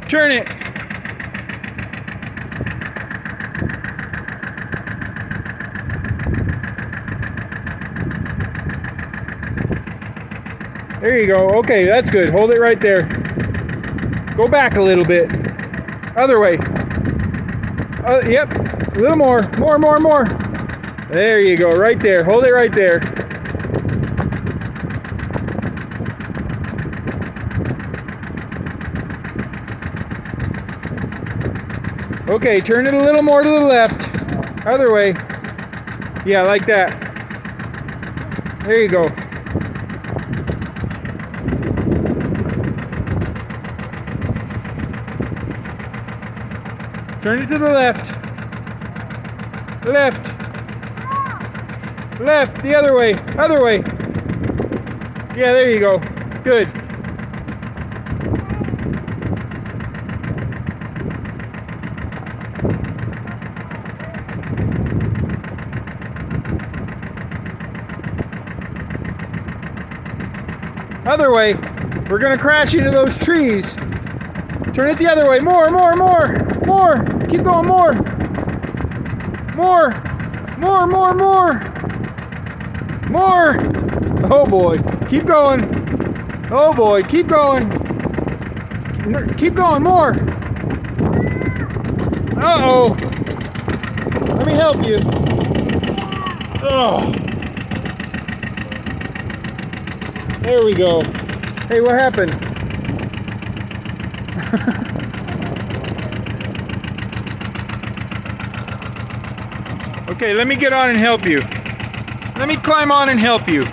Turn it. There you go. Okay, that's good. Hold it right there. Go back a little bit. Other way. Yep. A little more. More. There you go. Right there. Hold it right there. Okay, turn it a little more to the left. Other way. Yeah, like that. There you go. Turn it to the left. Left. Left. The other way. Other way. Yeah, there you go. Good. Other way. We're gonna crash into those trees. Turn it the other way. More. Keep going. More. Oh boy. Keep going. Oh boy. Keep going. Keep going. More. Uh-oh. Let me help you. Oh. There we go. Hey, what happened? Okay, let me get on and help you. Let me climb on and help you.